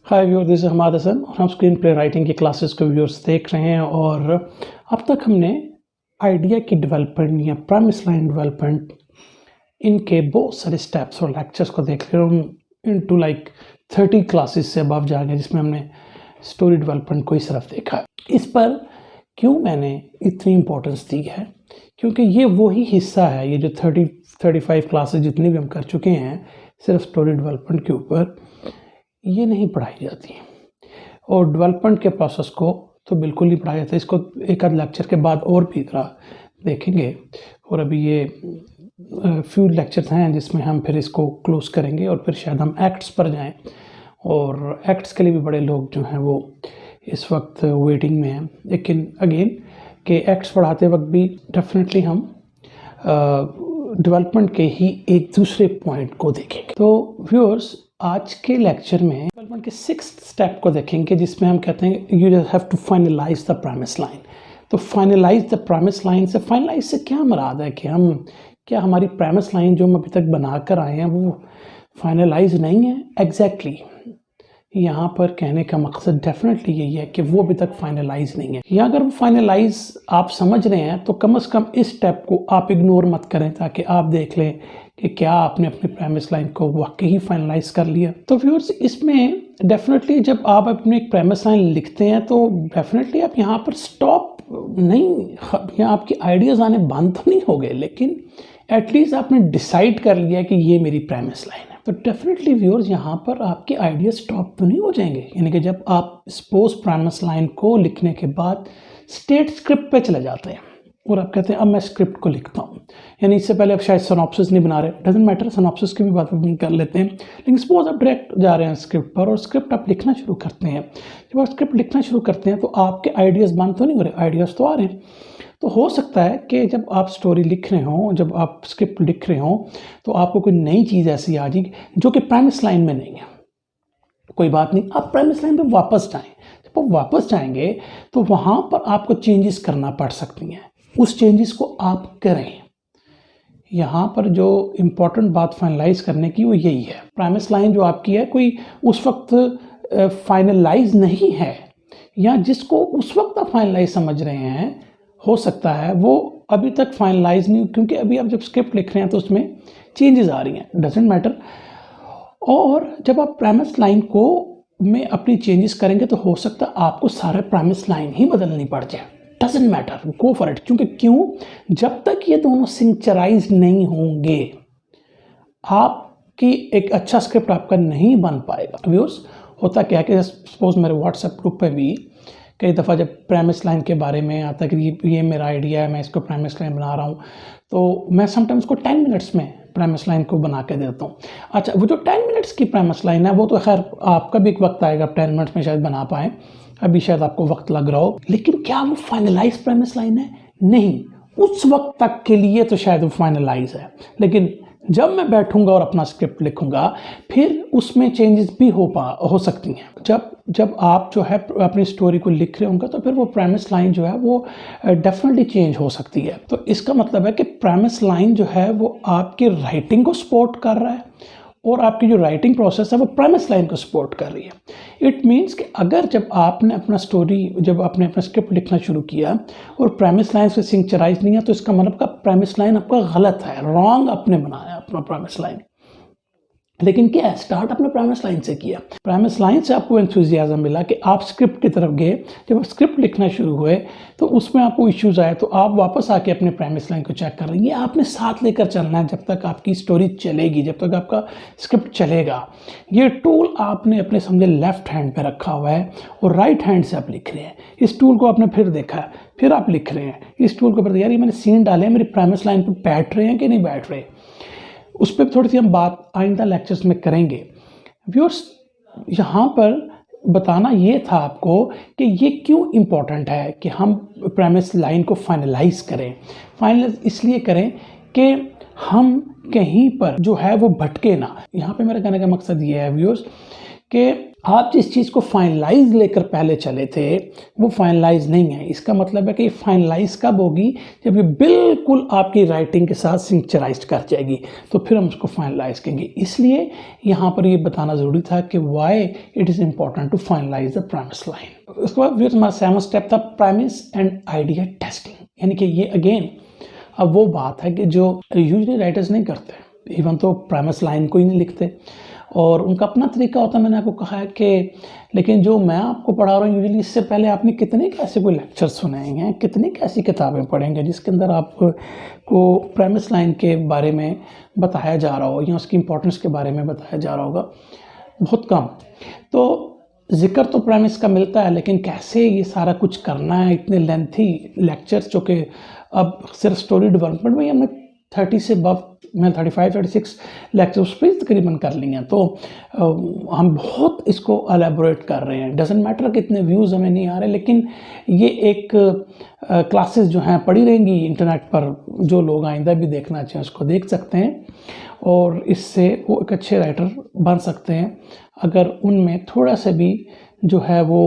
Hi viewer, this is Hammad Hasan और हम screenplay writing की क्लासेस को व्यूअर्स देख रहे हैं। और अब तक हमने आइडिया की डेवलपमेंट या प्रेमिस लाइन डेवलपमेंट इनके बहुत सारे स्टेप्स और लेक्चर्स को देख लिया। इनटू लाइक 30 क्लासेस से अबव जाएंगे जिसमें हमने स्टोरी डेवलपमेंट को ही सिर्फ देखा है। इस पर क्यों मैंने इतनी इम्पोर्टेंस दी है, क्योंकि ये वही हिस्सा है, ये जो 35 क्लासेस जितनी भी हम कर चुके हैं सिर्फ स्टोरी डेवलपमेंट के ऊपर, ये नहीं पढ़ाई जाती और डेवलपमेंट के प्रोसेस को तो बिल्कुल नहीं पढ़ाया जाता। इसको एक आध लेक्चर के बाद और भी तरह देखेंगे और अभी ये फ्यू लेक्चर्स हैं जिसमें हम फिर इसको क्लोज करेंगे और फिर शायद हम एक्ट्स पर जाएं। और एक्ट्स के लिए भी बड़े लोग जो हैं वो इस वक्त वेटिंग में हैं, लेकिन अगेन के एक्ट्स पढ़ाते वक्त भी डेफिनेटली हम डेवलपमेंट के ही एक दूसरे पॉइंट को देखेंगे। तो व्यूअर्स, आज के लेक्चर में डेवलपमेंट के 6th स्टेप को देखेंगे जिसमें हम कहते हैं you just have to finalise the premise line. तो फाइनलाइज द प्रेमिस लाइन से, फाइनलाइज से क्या मुराद है कि हम क्या हमारी प्रेमिस लाइन जो हम अभी तक बना कर आए हैं वो फाइनलाइज नहीं है। एग्जैक्टली यहाँ पर कहने का मकसद डेफिनेटली यही है कि वो अभी तक फाइनलाइज नहीं है, या अगर वो फाइनलाइज आप समझ रहे हैं तो कम से कम इस स्टेप को आप इग्नोर मत करें ताकि आप देख लें कि क्या आपने अपनी प्रेमिस लाइन को वाकई ही फाइनलाइज कर लिया। तो व्यूअर्स, इसमें डेफिनेटली जब आप अपनी एक प्रेमिस लाइन लिखते हैं तो डेफिनेटली आप यहाँ पर स्टॉप नहीं, यहाँ आपकी आइडियाज़ आने बंद तो नहीं हो गए, लेकिन एटलीस्ट आपने डिसाइड कर लिया कि ये मेरी प्रेमिस लाइन है। तो डेफिनेटली व्यूअर्स, यहाँ पर आपके आइडिया स्टॉप तो नहीं हो जाएंगे। यानी कि जब आप सपोज प्रेमिस लाइन को लिखने के बाद स्टेट स्क्रिप्ट पे चले जाते हैं और आप कहते हैं अब मैं स्क्रिप्ट को लिखता हूँ, यानी इससे पहले आप शायद सिनॉप्सिस नहीं बना रहे, डजेंट मैटर, सिनॉप्सिस की भी बात हम कर लेते हैं, लेकिन सपोज आप डायरेक्ट जा रहे हैं स्क्रिप्ट पर और स्क्रिप्ट आप लिखना शुरू करते हैं। जब आप स्क्रिप्ट लिखना शुरू करते हैं तो आपके आइडियाज़ बंद तो नहीं हो रहे, आइडियाज़ तो आ रहे हैं। तो हो सकता है कि जब आप स्टोरी लिख रहे हों, जब आप स्क्रिप्ट लिख रहे हों, तो आपको कोई नई चीज़ ऐसी आ जाएगी जो कि प्रेमिस लाइन में नहीं है। कोई बात नहीं, आप प्रेमिस लाइन पे वापस जाएं। जब आप वापस जाएंगे तो वहाँ पर आपको चेंजेस करना पड़ सकती हैं, उस चेंजेस को आप करें। यहाँ पर जो इम्पोर्टेंट बात फाइनलाइज करने की वो यही है, प्रेमिस लाइन जो आपकी है कोई उस वक्त फाइनलाइज नहीं है, या जिसको उस वक्त आप फाइनलाइज समझ रहे हैं हो सकता है वो अभी तक फाइनलाइज नहीं, क्योंकि अभी आप जब स्क्रिप्ट लिख रहे हैं तो उसमें चेंजेस आ रही हैं, डजेंट मैटर। और जब आप प्रेमिस लाइन को में अपनी चेंजेस करेंगे तो हो सकता है आपको सारे प्रेमिस लाइन ही बदलनी पड़ जाए, doesn't matter, go for it. क्यों? जब तक ये दोनों सिंक्राइज नहीं होंगे आपकी एक अच्छा स्क्रिप्ट आपका नहीं बन पाएगा। व्यूअर्स, होता क्या है कि सपोज मेरे व्हाट्सएप ग्रुप पे भी कई दफ़ा जब प्रेमिस लाइन के बारे में आता है कि ये मेरा आइडिया है, मैं इसको प्रेमिस लाइन बना रहा हूँ, तो मैं समटाइम्स उसको 10 मिनट्स में प्रेमिस लाइन को बना के देता हूँ। अच्छा, वो जो 10 मिनट्स की प्रेमिस लाइन है वो तो खैर आपका भी एक वक्त आएगा, आप 10 मिनट्स में शायद बना पाएँ, अभी शायद आपको वक्त लग रहा हो, लेकिन क्या वो फाइनलाइज प्रेमिस लाइन है? नहीं, उस वक्त तक के लिए तो शायद वो फाइनलाइज है, लेकिन जब मैं बैठूंगा और अपना स्क्रिप्ट लिखूंगा फिर उसमें चेंजेस भी हो सकती हैं। जब आप जो है अपनी स्टोरी को लिख रहे होंगे तो फिर वो प्रेमिस लाइन जो है वो डेफिनेटली चेंज हो सकती है। तो इसका मतलब है कि प्रेमिस लाइन जो है वो आपकी राइटिंग को सपोर्ट कर रहा है और आपकी जो राइटिंग प्रोसेस है वो प्रेमिस लाइन को सपोर्ट कर रही है। इट मीन्स कि अगर जब आपने अपना स्क्रिप्ट लिखना शुरू किया और प्रेमिस लाइन से सिंक्राइज नहीं है तो इसका मतलब का प्रेमिस लाइन आपका गलत है, रॉन्ग आपने बनाया अपना प्रेमिस लाइन। लेकिन क्या है, स्टार्ट अपने प्रेमिस लाइन से किया, प्रेमिस लाइन से आपको एंथुसियाज्म मिला कि आप स्क्रिप्ट की तरफ गए। जब आप स्क्रिप्ट लिखना शुरू हुए तो उसमें आपको इश्यूज आए तो आप वापस आके अपने प्रेमिस लाइन को चेक कर रहे हैं। ये आपने साथ लेकर चलना है जब तक आपकी स्टोरी चलेगी, जब तक आपका स्क्रिप्ट चलेगा। ये टूल आपने अपने समझे लेफ्ट हैंड पे रखा हुआ है और राइट हैंड से आप लिख रहे हैं। इस टूल को आपने फिर देखा है, फिर आप लिख रहे हैं इस टूल को, पर यार ये मैंने सीन डाले हैं, मेरी प्रेमिस लाइन पर बैठ रहे हैं कि नहीं बैठ रहे, उस पर थोड़ी सी हम बात आइंदा लेक्चर्स में करेंगे। व्यूअर्स, यहाँ पर बताना ये था आपको कि ये क्यों इम्पोर्टेंट है कि हम प्रेमिस लाइन को फाइनलाइज करें। फाइनलाइज इसलिए करें कि हम कहीं पर जो है वो भटके ना। यहाँ पे मेरा कहने का मकसद ये है व्यूअर्स कि आप जिस चीज़ को फाइनलाइज लेकर पहले चले थे वो फाइनलाइज नहीं है। इसका मतलब है कि फाइनलाइज कब होगी, जब ये बिल्कुल आपकी राइटिंग के साथ सिंक्चराइज कर जाएगी, तो फिर हम उसको फाइनलाइज करेंगे। इसलिए यहाँ पर ये बताना ज़रूरी था कि why it is important to finalise the premise line. उसके बाद फिर हमारा 7वां स्टेप था प्रेमिस एंड आइडिया टेस्टिंग, यानी कि ये अगेन अब वो बात है कि जो यूजुअली राइटर्स नहीं करते, इवन तो प्रेमिस लाइन को ही नहीं लिखते और उनका अपना तरीका होता है। मैंने आपको कहा है कि लेकिन जो मैं आपको पढ़ा रहा हूँ यूजुअली, इससे पहले आपने कितने कैसे कोई लेक्चर सुने हैं, कितनी कैसी किताबें पढ़ेंगे जिसके अंदर आपको प्रेमिस लाइन के बारे में बताया जा रहा हो या उसकी इंपॉर्टेंस के बारे में बताया जा रहा होगा, बहुत कम। तो जिक्र तो प्रेमिस का मिलता है, लेकिन कैसे ये सारा कुछ करना है, इतने लेंथी लेक्चर्स जो कि अब सिर्फ स्टोरी डेवलपमेंट में हमने 30 से अब मैं 35-36 लेक्चर उस पर तकरीबन कर लिए हैं। तो हम बहुत इसको एलेबोरेट कर रहे हैं। डजेंट मैटर कि इतने व्यूज़ हमें नहीं आ रहे, लेकिन ये एक क्लासेस जो हैं पड़ी रहेंगी इंटरनेट पर, जो लोग आइंदा भी देखना चाहें उसको देख सकते हैं और इससे वो एक अच्छे राइटर बन सकते हैं अगर उनमें थोड़ा सा भी जो है वो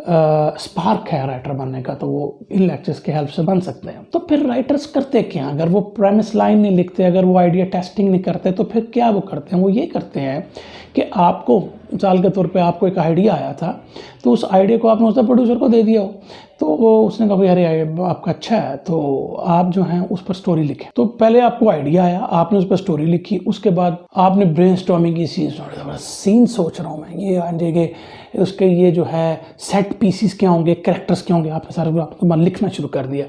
स्पार्क है राइटर बनने का, तो वो इन लेक्चर्स के हेल्प से बन सकते हैं। तो फिर राइटर्स करते क्या, अगर वो प्रेमिस लाइन नहीं लिखते, अगर वो आइडिया टेस्टिंग नहीं करते, तो फिर क्या वो करते हैं? वो ये करते हैं कि आपको मिसाल के तौर पे आपको एक आइडिया आया था, तो उस आइडिया को आपने उसका प्रोड्यूसर को दे दिया हो, तो वो उसने कहा भाई अरे आपका अच्छा है, तो आप जो हैं उस पर स्टोरी लिखें। तो पहले आपको आइडिया आया, आपने उस पर स्टोरी लिखी, उसके बाद आपने ब्रेनस्टॉर्मिंग की सीन सोच रहा हूँ मैं, ये आएंगे उसके, ये जो है सेट पीसीस क्या होंगे, कैरेक्टर्स क्या होंगे, आपने सारे आपको लिखना शुरू कर दिया।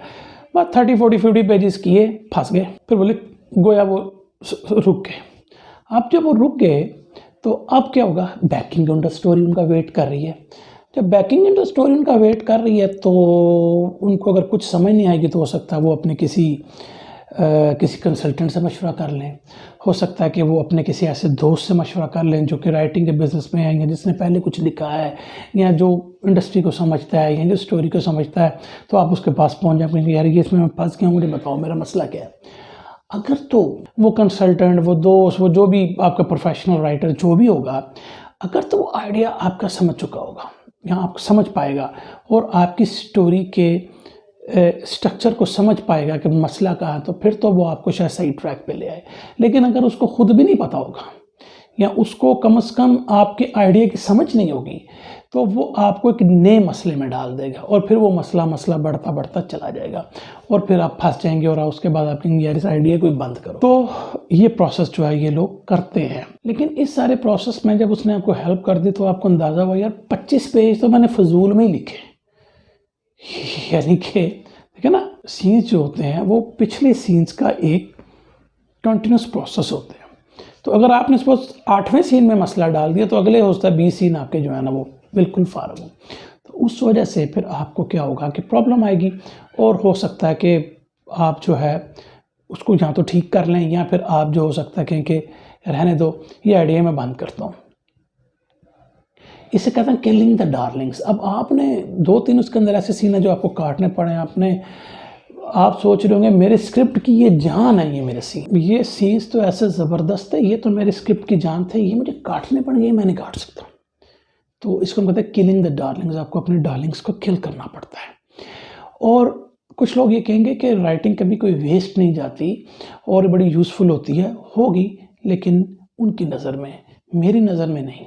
बस 30, 40, 50 पेजेस किए, फंस गए, फिर बोले गोया वो रुक गए। अब जब वो रुक गए तो अब क्या होगा, बैकिंग इन द स्टोरी उनका वेट कर रही है। जब बैकिंग इन द स्टोरी उनका वेट कर रही है तो उनको अगर कुछ समझ नहीं आएगी तो हो सकता है वो अपने किसी कंसल्टेंट से मशवरा कर लें, हो सकता है कि वो अपने किसी ऐसे दोस्त से मशवरा कर लें जो कि राइटिंग के बिज़नेस में है या जिसने पहले कुछ लिखा है या जो इंडस्ट्री को समझता है या जो स्टोरी को समझता है, तो आप उसके पास पहुंच जाए, यार ये इसमें मैं फंस गया हूँ, मुझे बताओ मेरा मसला क्या है। अगर तो वो कंसल्टेंट, वो दोस्त, वो जो भी आपका प्रोफेशनल राइटर जो भी होगा, अगर तो वो आइडिया आपका समझ चुका होगा या आप समझ पाएगा और आपकी स्टोरी के स्ट्रक्चर को समझ पाएगा कि मसला कहाँ है, तो फिर तो वो आपको शायद सही ट्रैक पे ले आए। लेकिन अगर उसको खुद भी नहीं पता होगा या उसको कम से कम आपके आइडिया की समझ नहीं होगी, तो वो आपको एक नए मसले में डाल देगा और फिर वो मसला बढ़ता बढ़ता चला जाएगा और फिर आप फंस जाएंगे और उसके बाद आप कहेंगे यार इस आइडिया को बंद करो। तो ये प्रोसेस जो है ये लोग करते हैं। लेकिन इस सारे प्रोसेस में जब उसने आपको हेल्प कर दी तो आपको अंदाज़ा हुआ यार 25 पेज तो मैंने फजूल में ही लिखे। यानी कि ठीक है ना, सीन्स जो होते हैं वो पिछले सीन्स का एक कंटिन्यूस प्रोसेस होते हैं। तो अगर आपने सपोज 8वें सीन में मसला डाल दिया तो अगले हो सकता है 20 सीन आपके जो है ना वो बिल्कुल फारग हो। तो उस वजह से फिर आपको क्या होगा कि प्रॉब्लम आएगी और हो सकता है कि आप जो है उसको या तो ठीक कर लें या फिर आप जो हो सकता है कहें कि रहने दो, ये आइडिया मैं बंद करता हूँ। इसे कहते हैं किलिंग द डार्लिंग्स। अब आपने 2-3 उसके अंदर ऐसे सीन है जो आपको काटने पड़े। आप सोच रहे होंगे मेरे स्क्रिप्ट की ये जान है, ये मेरे सीन, ये सीन्स तो ऐसे ज़बरदस्त है, ये तो मेरे स्क्रिप्ट की जान थे, ये मुझे काटने पड़ेंगे, ये मैं नहीं काट सकता। तो इसको हम कहते हैं किलिंग द डार्लिंग्स। आपको अपने डार्लिंग्स को किल करना पड़ता है। और कुछ लोग ये कहेंगे कि राइटिंग कभी कोई वेस्ट नहीं जाती और बड़ी यूज़फुल होती है, होगी, लेकिन उनकी नज़र में, मेरी नज़र में नहीं।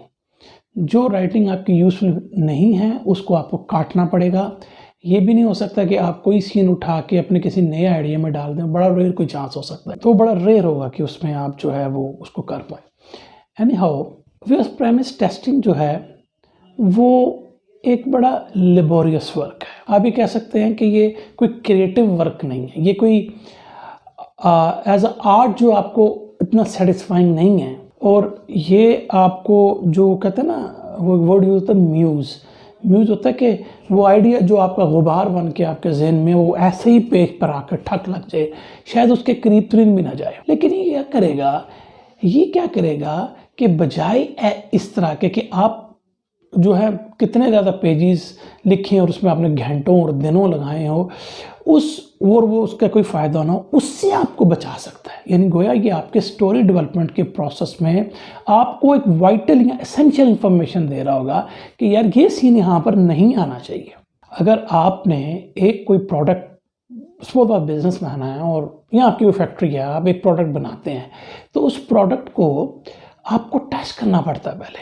जो राइटिंग आपकी यूज़फुल नहीं है उसको आपको काटना पड़ेगा। ये भी नहीं हो सकता कि आप कोई सीन उठा के अपने किसी नए आइडिया में डाल दें, बड़ा रेयर कोई चांस हो सकता है, तो बड़ा रेयर होगा कि उसमें आप जो है वो उसको कर पाए। एनी हाउ प्रेमिस टेस्टिंग जो है वो एक बड़ा लेबोरियस वर्क है। आप ये कह सकते हैं कि ये कोई क्रिएटिव वर्क नहीं है, ये कोई एज अ आर्ट जो आपको इतना सेटिस्फाइंग नहीं है। और ये आपको जो कहते हैं ना, वो वर्ड यूज होता है म्यूज़ होता है कि वो आइडिया जो आपका गुबार बन के आपके जहन में वो ऐसे ही पेज पर आकर ठक लग जाए, शायद उसके करीब तरीन भी ना जाए। लेकिन ये क्या करेगा कि बजाय इस तरह के कि आप जो है कितने ज़्यादा पेजेस लिखे और उसमें आपने घंटों और दिनों लगाए हो, वो उसका कोई फ़ायदा ना हो, उससे आपको बचा सकता है। यानी गोया ये आपके स्टोरी डेवलपमेंट के प्रोसेस में आपको एक वाइटल या एसेंशियल इंफॉर्मेशन दे रहा होगा कि यार ये सीन यहाँ पर नहीं आना चाहिए। अगर आपने एक कोई प्रोडक्ट, सपोज आप बिजनेस में आना है और यहाँ आपकी वो फैक्ट्री है, आप एक प्रोडक्ट बनाते हैं, तो उस प्रोडक्ट को आपको टेस्ट करना पड़ता है पहले,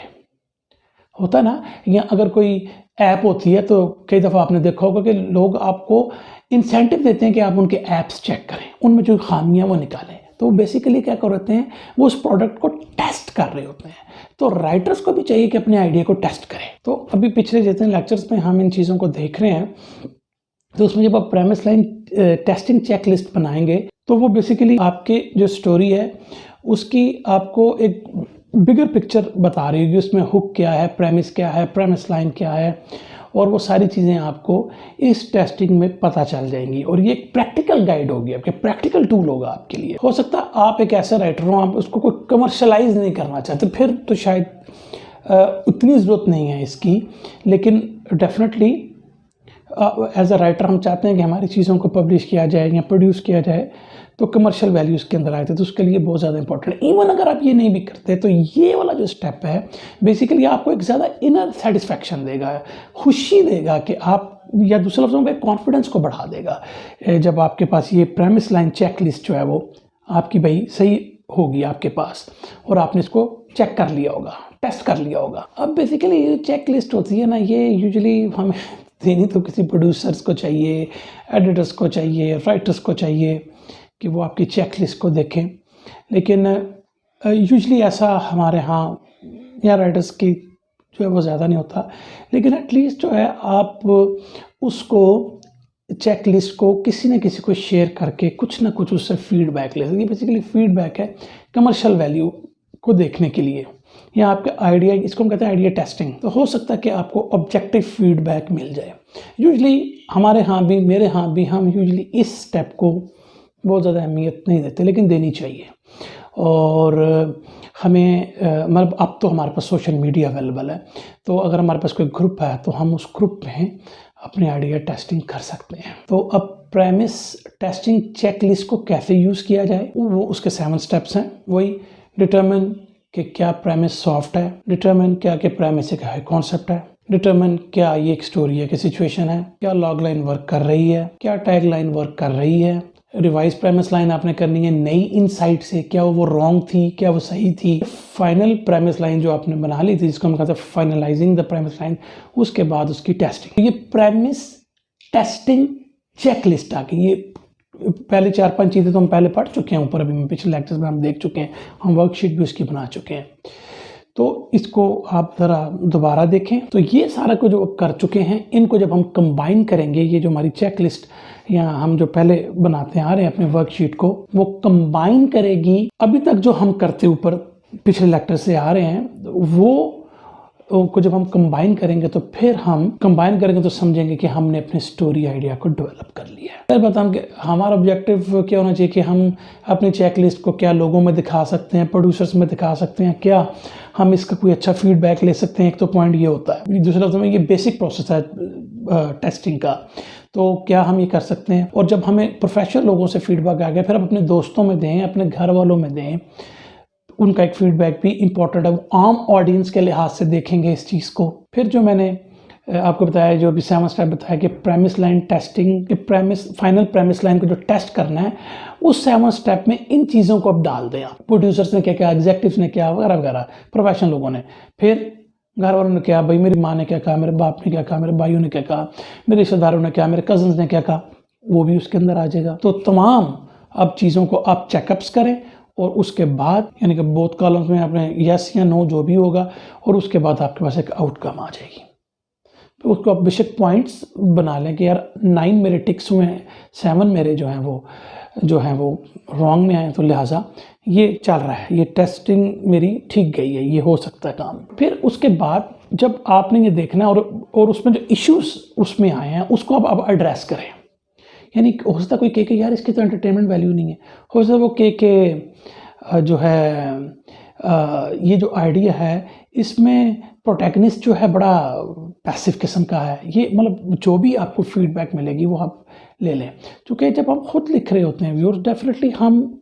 होता है ना। या अगर कोई ऐप होती है तो कई दफ़ा आपने देखा होगा कि लोग आपको इंसेंटिव देते हैं कि आप उनके ऐप्स चेक करें, उनमें जो खामियां वो निकालें। तो बेसिकली क्या कर रहे हैं, वो उस प्रोडक्ट को टेस्ट कर रहे होते हैं। तो राइटर्स को भी चाहिए कि अपने आइडिया को टेस्ट करें। तो अभी पिछले जितने लेक्चर्स में हम इन चीज़ों को देख रहे हैं, तो उसमें जब आप premise line testing checklist बनाएंगे तो वो बेसिकली आपके जो स्टोरी है उसकी आपको एक बिगर पिक्चर बता रही होगी। उसमें हुक क्या है, प्रेमिस क्या है, प्रेमिस लाइन क्या है, और वो सारी चीज़ें आपको इस टेस्टिंग में पता चल जाएंगी। और ये एक प्रैक्टिकल गाइड होगी, आपके प्रैक्टिकल टूल होगा आपके लिए। हो सकता है आप एक ऐसा राइटर हो, आप उसको कोई कमर्शलाइज नहीं करना चाहते, फिर तो शायद उतनी ज़रूरत नहीं है इसकी, लेकिन डेफिनेटली एज अ राइटर हम चाहते हैं कि हमारी चीज़ों को पब्लिश किया जाए या प्रोड्यूस किया जाए तो कमर्शियल वैल्यू इसके अंदर आए थे, तो उसके लिए बहुत ज़्यादा इंपॉर्टेंट है। इवन अगर आप ये नहीं भी करते तो ये वाला जो स्टेप है बेसिकली आपको एक ज़्यादा इनर सेटिस्फैक्शन देगा, खुशी देगा कि आप, या दूसरे लफ्ज़ों में कॉन्फिडेंस को बढ़ा देगा जब आपके पास ये प्रेमिस लाइन चेक लिस्ट जो है वो आपकी भाई सही होगी आपके पास और आपने इसको चेक कर लिया होगा, टेस्ट कर लिया होगा। अब बेसिकली ये चेक लिस्ट होती है ना, ये यूजुअली हमें देनी तो किसी प्रोड्यूसर्स को चाहिए, एडिटर्स को चाहिए, राइटर्स को चाहिए कि वो आपकी चेक लिस्ट को देखें, लेकिन यूजुअली ऐसा हमारे यहाँ या राइटर्स की जो है वो ज़्यादा नहीं होता। लेकिन एटलीस्ट जो है आप उसको चेक लिस्ट को किसी न किसी को शेयर करके कुछ ना कुछ उससे फीडबैक ले सकते। बेसिकली फीडबैक है कमर्शियल वैल्यू को देखने के लिए, या आपका आइडिया, इसको हम कहते हैं आइडिया टेस्टिंग। तो हो सकता है कि आपको ऑब्जेक्टिव फीडबैक मिल जाए। यूजुअली हमारे यहाँ भी, मेरे यहाँ भी, हम यूजुअली इस स्टेप को बहुत ज़्यादा अहमियत नहीं देते, लेकिन देनी चाहिए। और हमें मतलब अब तो हमारे पास सोशल मीडिया अवेलेबल है, तो अगर हमारे पास कोई ग्रुप है तो हम उस ग्रुप में अपनी आइडिया टेस्टिंग कर सकते हैं। तो अब प्रेमिस टेस्टिंग चेक लिस्ट को कैसे यूज़ किया जाए, वो उसके 7 स्टेप्स हैं। वही डिटरमिन कि क्या प्रेमिस सॉफ्ट है, डिटरमिन क्या कि प्रेमिस एक हाई कॉन्सेप्ट है, डिटरमिन क्या ये एक स्टोरी है कि सिचुएशन है, क्या लॉग लाइन वर्क कर रही है, क्या टैग लाइन वर्क कर रही है, रिवाइज प्रेमिस लाइन आपने करनी है नई इनसाइट से, क्या वो रॉन्ग थी, क्या वो सही थी, फाइनल प्रेमिस लाइन जो आपने बना ली थी जिसको हम कहते हैं फाइनलाइजिंग द प्रेमिस लाइन, उसके बाद उसकी टेस्टिंग। ये प्रेमिस टेस्टिंग चेक लिस्ट आ गई। ये पहले 4-5 चीज़ें तो हम पहले पढ़ चुके हैं ऊपर, अभी मैं पिछले लेक्चर्स में हम देख चुके हैं, हम वर्कशीट भी उसकी बना चुके हैं। तो इसको आप ज़रा दोबारा देखें। तो ये सारा को जो कर चुके हैं, इनको जब हम कंबाइन करेंगे, ये जो हमारी चेक लिस्ट या हम जो पहले बनाते आ रहे हैं अपने वर्कशीट को, वो कंबाइन करेगी अभी तक जो हम करते ऊपर पिछले लेक्चर से आ रहे हैं, वो को जब हम कंबाइन करेंगे तो फिर हम कंबाइन करेंगे तो समझेंगे कि हमने अपने स्टोरी आइडिया को डेवलप कर लिया है। फिर बताऊँ कि हमारा ऑब्जेक्टिव क्या होना चाहिए कि हम अपनी चेक लिस्ट को क्या लोगों में दिखा सकते हैं, प्रोड्यूसर्स में दिखा सकते हैं, क्या हम इसका कोई अच्छा फीडबैक ले सकते हैं। एक तो पॉइंट ये होता है। दूसरा तो ये बेसिक प्रोसेस है टेस्टिंग का, तो क्या हम ये कर सकते हैं। और जब हमें प्रोफेशनल लोगों से फीडबैक आ गया, फिर हम अपने दोस्तों में दें, अपने घर वालों में दें, उनका एक फीडबैक भी इंपॉर्टेंट है। वो आम ऑडियंस के लिहाज से देखेंगे इस चीज़ को। फिर जो मैंने आपको बताया, जो अभी 7 स्टेप बताया कि प्रेमिस लाइन टेस्टिंग के फाइनल प्रेमिस लाइन को जो टेस्ट करना है, उस 7 स्टेप में इन चीज़ों को अब डाल दें आप। प्रोड्यूसर्स ने क्या किया, एग्जेक्टिव्स ने क्या, वगैरह वगैरह, प्रोफेशनल लोगों ने, फिर घर वालों ने क्या, भाई मेरी माँ ने क्या कहा, मेरे बाप ने क्या कहा, मेरे भाइयों ने क्या कहा, मेरे रिश्तेदारों ने क्या, मेरे कजन्स ने क्या कहा, वो भी उसके अंदर आ जाएगा। तो तमाम अब चीज़ों को आप चेकअप्स करें और उसके बाद यानी कि बोथ कॉलम्स में आपने यस या नो जो भी होगा, और उसके बाद आपके पास एक आउटकम आ जाएगी। तो उसको आप बेशक पॉइंट्स बना लें कि यार 9 मेरे टिक्स हुए हैं, 7 मेरे जो हैं वो रॉन्ग में आए, तो लिहाजा ये चल रहा है, ये टेस्टिंग मेरी ठीक गई है, ये हो सकता है काम। फिर उसके बाद जब आपने ये देखना है और उसमें जो इश्यूज उसमें आए हैं उसको आप एड्रेस करें। यानी हो सकता है कोई कहे कि यार इसकी तो एंटरटेनमेंट वैल्यू नहीं है, हो सकता है वो कहे कि जो है ये जो आइडिया है इसमें प्रोटैगनिस्ट जो है बड़ा पैसिव किस्म का है, ये मतलब जो भी आपको फीडबैक मिलेगी वो आप ले लें। क्योंकि जब हम खुद लिख रहे होते हैं व्यूअर्स, डेफिनेटली हम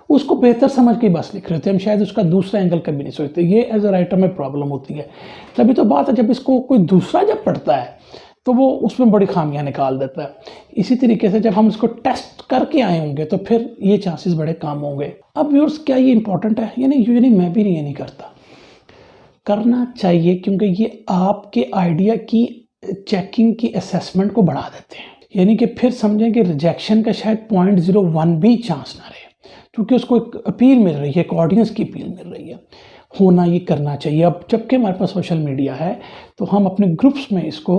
उसको बेहतर समझ के बस लिख रहे होते हैं, हम शायद उसका दूसरा एंगल कभी नहीं सोचते। ये एज अ राइटर में प्रॉब्लम होती है। तभी तो बात है, जब इसको कोई दूसरा जब पढ़ता है तो वो उसमें बड़ी खामियां निकाल देता है। इसी तरीके से जब हम इसको टेस्ट करके आए होंगे तो फिर ये चांसेस बड़े कम होंगे। अब व्यूअर्स, क्या ये इंपॉर्टेंट है? यानी यूजुअली मैं भी ये नहीं करता, करना चाहिए, क्योंकि ये आपके आइडिया की चेकिंग की असेसमेंट को बढ़ा देते हैं। यानी कि फिर समझें कि रिजेक्शन का शायद 0.01 भी चांस ना रहे, क्योंकि उसको एक अपील मिल रही है, एक ऑडियंस की अपील मिल रही है। होना ये करना चाहिए। अब जबकि हमारे पास सोशल मीडिया है तो हम अपने ग्रुप्स में इसको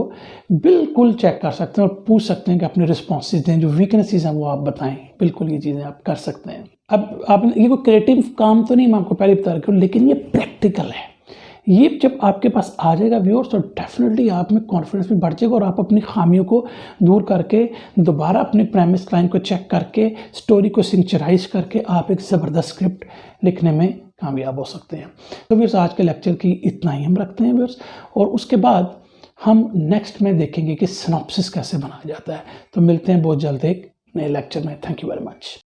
बिल्कुल चेक कर सकते हैं और पूछ सकते हैं कि अपने रिस्पॉन्सेज दें, जो वीकनेसेस हैं वो आप बताएं। बिल्कुल ये चीज़ें आप कर सकते हैं। अब आप, ये कोई क्रिएटिव काम तो नहीं, मैं आपको पहले बता रहा हूँ, लेकिन ये प्रैक्टिकल है। ये जब आपके पास आ जाएगा व्यूअर्स, तो डेफिनेटली आप में कॉन्फिडेंस भी बढ़ जाएगा और आप अपनी खामियों को दूर करके दोबारा अपने प्रेमिस लाइन को चेक करके स्टोरी को सिंचराइज करके आप एक ज़बरदस्त स्क्रिप्ट लिखने में कामयाब हो सकते हैं। तो व्यूअर्स, आज के लेक्चर की इतना ही हम रखते हैं व्यूअर्स, और उसके बाद हम नेक्स्ट में देखेंगे कि सिनॉप्सिस कैसे बनाया जाता है। तो मिलते हैं बहुत जल्द एक नए लेक्चर में। Thank you very much.